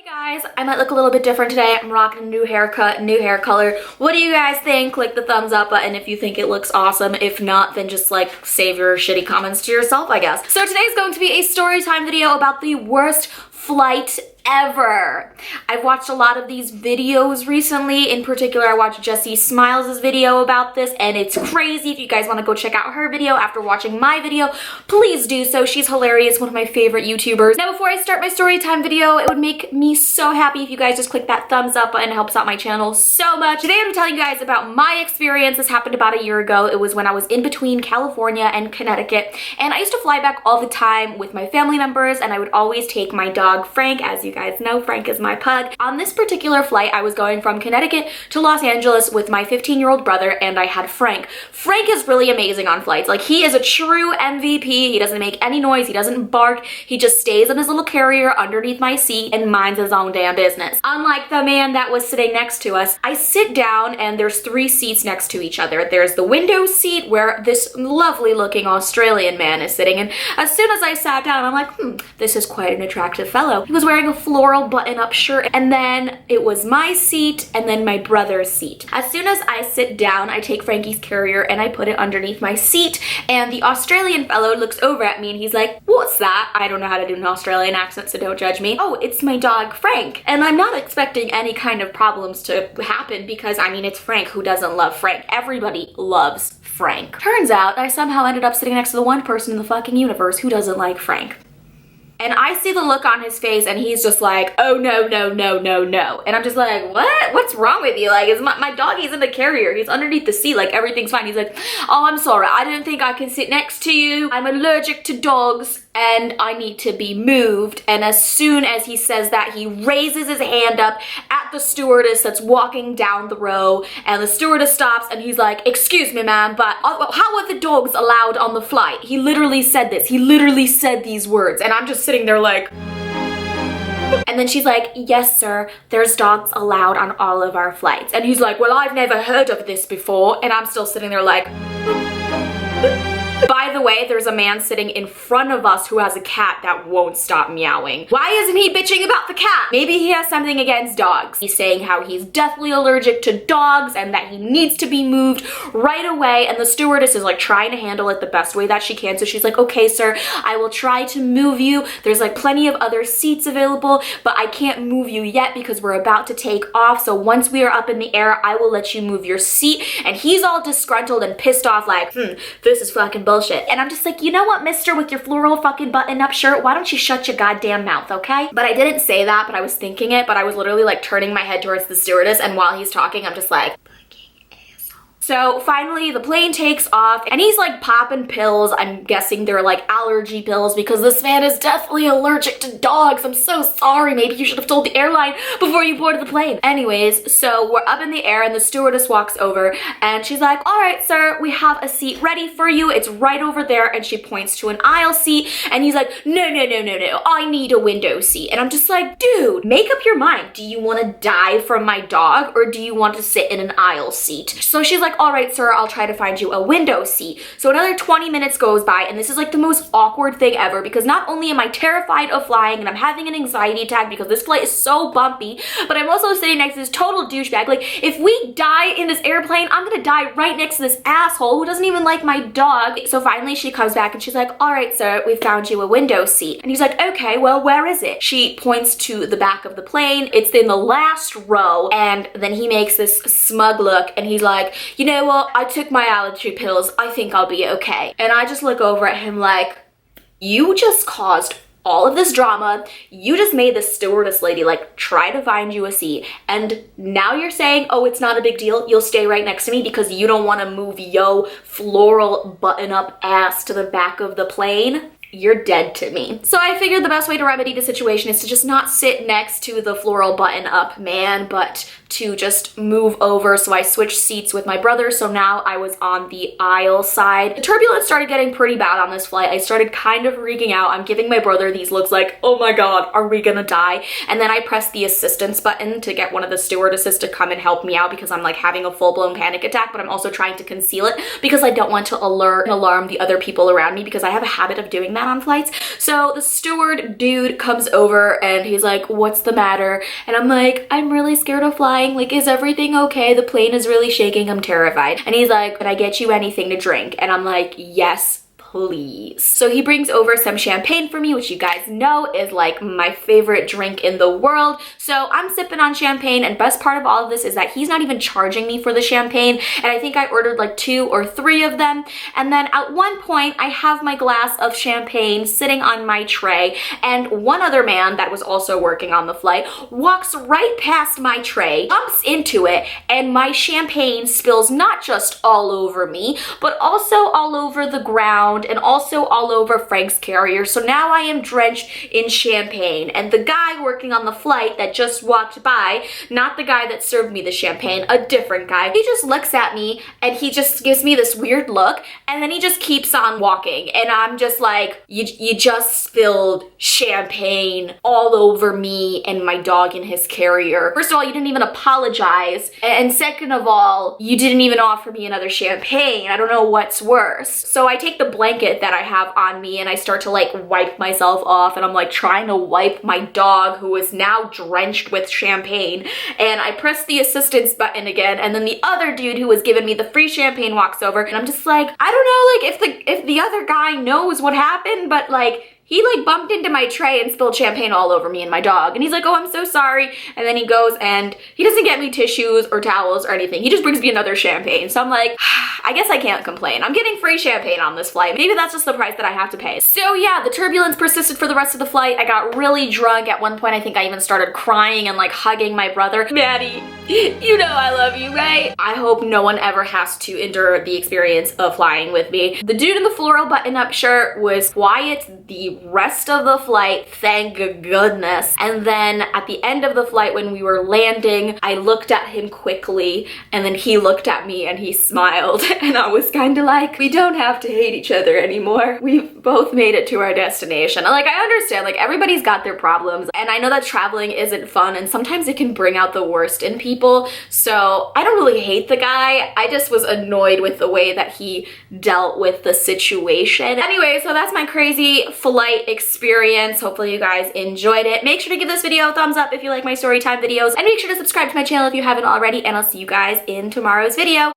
Hey guys, I might look a little bit different today. I'm rocking a new haircut, new hair color. What do you guys think? Click the thumbs up button if you think it looks awesome. If not, then just like save your shitty comments to yourself, I guess. So today's going to be a story time video about the worst flight ever. I've watched a lot of these videos recently. In particular, I watched Jessi Smiles' video about this, and it's crazy. If you guys want to go check out her video after watching my video, please do so. She's hilarious, one of my favorite YouTubers. Now, before I start my story time video, it would make me so happy if you guys just click that thumbs up button. It helps out my channel so much. Today, I'm telling you guys about my experience. This happened about a year ago. It was when I was in between California and Connecticut, and I used to fly back all the time with my family members, and I would always take my dog Frank. As you guys know, Frank is my pug. On this particular flight, I was going from Connecticut to Los Angeles with my 15-year-old brother, and I had Frank. Frank is really amazing on flights. Like, he is a true MVP. He doesn't make any noise. He doesn't bark. He just stays in his little carrier underneath my seat and minds his own damn business. Unlike the man that was sitting next to us, I sit down and there's 3 seats next to each other. There's the window seat where this lovely looking Australian man is sitting, and as soon as I sat down, I'm like, this is quite an attractive fellow. He was wearing a floral button-up shirt, and then it was my seat and then my brother's seat. As soon as I sit down, I take Frankie's carrier and I put it underneath my seat, and the Australian fellow looks over at me and he's like, "What's that?" I don't know how to do an Australian accent, so don't judge me. "Oh, it's my dog Frank." And I'm not expecting any kind of problems to happen because, I mean, it's Frank. Who doesn't love Frank? Everybody loves Frank. Turns out I somehow ended up sitting next to the one person in the fucking universe who doesn't like Frank. And I see the look on his face and he's just like, "Oh, no, no, no, no, no." And I'm just like, what? What's wrong with you? Like, my doggy's in the carrier. He's underneath the seat. Like, everything's fine. He's like, "Oh, I'm sorry. I don't think I can sit next to you. I'm allergic to dogs and I need to be moved." And as soon as he says that, he raises his hand up at the stewardess that's walking down the row, and the stewardess stops and he's like, "Excuse me, ma'am, but how are the dogs allowed on the flight?" He literally said this. He literally said these words, and I'm just sitting there like... And then she's like, "Yes, sir, there's dogs allowed on all of our flights." And he's like, "Well, I've never heard of this before." And I'm still sitting there like... By the way, there's a man sitting in front of us who has a cat that won't stop meowing. Why isn't he bitching about the cat? Maybe he has something against dogs. He's saying how he's deathly allergic to dogs and that he needs to be moved right away. And the stewardess is like trying to handle it the best way that she can. So she's like, "Okay, sir, I will try to move you. There's like plenty of other seats available, but I can't move you yet because we're about to take off. So once we are up in the air, I will let you move your seat." And he's all disgruntled and pissed off like, this is fucking bullshit. And I'm just like, you know what, mister, with your floral fucking button-up shirt, why don't you shut your goddamn mouth, okay? But I didn't say that, but I was thinking it, but I was literally like turning my head towards the stewardess, and while he's talking, I'm just like, so finally the plane takes off and he's like popping pills. I'm guessing they're like allergy pills because this man is definitely allergic to dogs. I'm so sorry. Maybe you should have told the airline before you boarded the plane. Anyways, so we're up in the air and the stewardess walks over and she's like, "All right, sir, we have a seat ready for you. It's right over there." And she points to an aisle seat and he's like, "No, no, no, no, no. I need a window seat." And I'm just like, dude, make up your mind. Do you want to die from my dog or do you want to sit in an aisle seat? So she's like, "All right, sir, I'll try to find you a window seat." So another 20 minutes goes by, and this is like the most awkward thing ever because not only am I terrified of flying and I'm having an anxiety attack because this flight is so bumpy, but I'm also sitting next to this total douchebag. Like, if we die in this airplane, I'm gonna die right next to this asshole who doesn't even like my dog. So finally she comes back and she's like, "All right, sir, we found you a window seat." And he's like, "Okay, well, where is it?" She points to the back of the plane. It's in the last row, and then he makes this smug look and he's like, "You know what? I took my allergy pills. I think I'll be okay." And I just look over at him like, you just caused all of this drama. You just made this stewardess lady like try to find you a seat, and now you're saying, "Oh, it's not a big deal. You'll stay right next to me because you don't want to move yo floral button-up ass to the back of the plane." You're dead to me. So I figured the best way to remedy the situation is to just not sit next to the floral button-up man, but to just move over. So I switched seats with my brother, so now I was on the aisle side. The turbulence started getting pretty bad on this flight. I started kind of freaking out. I'm giving my brother these looks like, "Oh my god, are we gonna die?" And then I pressed the assistance button to get one of the stewardesses to come and help me out because I'm like having a full-blown panic attack, but I'm also trying to conceal it because I don't want to alarm the other people around me because I have a habit of doing that. that on flights. So the steward dude comes over and he's like, what's the matter? And I'm like, I'm really scared of flying. Like, is everything okay? The plane is really shaking. I'm terrified. And he's like, can I get you anything to drink? And I'm like, yes, please. So he brings over some champagne for me, which you guys know is like my favorite drink in the world. So I'm sipping on champagne, and best part of all of this is that he's not even charging me for the champagne, and I think I ordered like 2 or 3 of them. And then at one point I have my glass of champagne sitting on my tray, and one other man that was also working on the flight walks right past my tray, jumps into it, and my champagne spills not just all over me, but also all over the ground and also all over Frank's carrier. So now I am drenched in champagne, and the guy working on the flight that just walked by, not the guy that served me the champagne, a different guy, he just looks at me and he just gives me this weird look, and then he just keeps on walking, and I'm just like, you just spilled champagne all over me and my dog in his carrier. First of all, you didn't even apologize, and second of all, you didn't even offer me another champagne. I don't know what's worse. So I take the blanket that I have on me and I start to like wipe myself off, and I'm like trying to wipe my dog who is now drenched with champagne, and I press the assistance button again, and then the other dude who was giving me the free champagne walks over, and I'm just like, I don't know, like if the other guy knows what happened, but like he like bumped into my tray and spilled champagne all over me and my dog. And he's like, oh, I'm so sorry. And then he goes and he doesn't get me tissues or towels or anything. He just brings me another champagne. So I'm like, I guess I can't complain. I'm getting free champagne on this flight. Maybe that's just the price that I have to pay. So yeah, the turbulence persisted for the rest of the flight. I got really drunk. At one point, I think I even started crying and like hugging my brother. Maddie, you know I love you, right? I hope no one ever has to endure the experience of flying with me. The dude in the floral button-up shirt was quiet the rest of the flight, thank goodness. And then at the end of the flight when we were landing, I looked at him quickly, and then he looked at me and he smiled, and I was kind of like, we don't have to hate each other anymore. We've both made it to our destination. Like, I understand, like, everybody's got their problems, and I know that traveling isn't fun, and sometimes it can bring out the worst in people, so I don't really hate the guy. I just was annoyed with the way that he dealt with the situation. Anyway, so that's my crazy flight experience. Hopefully you guys enjoyed it. Make sure to give this video a thumbs up if you like my story time videos, and make sure to subscribe to my channel if you haven't already, and I'll see you guys in tomorrow's video.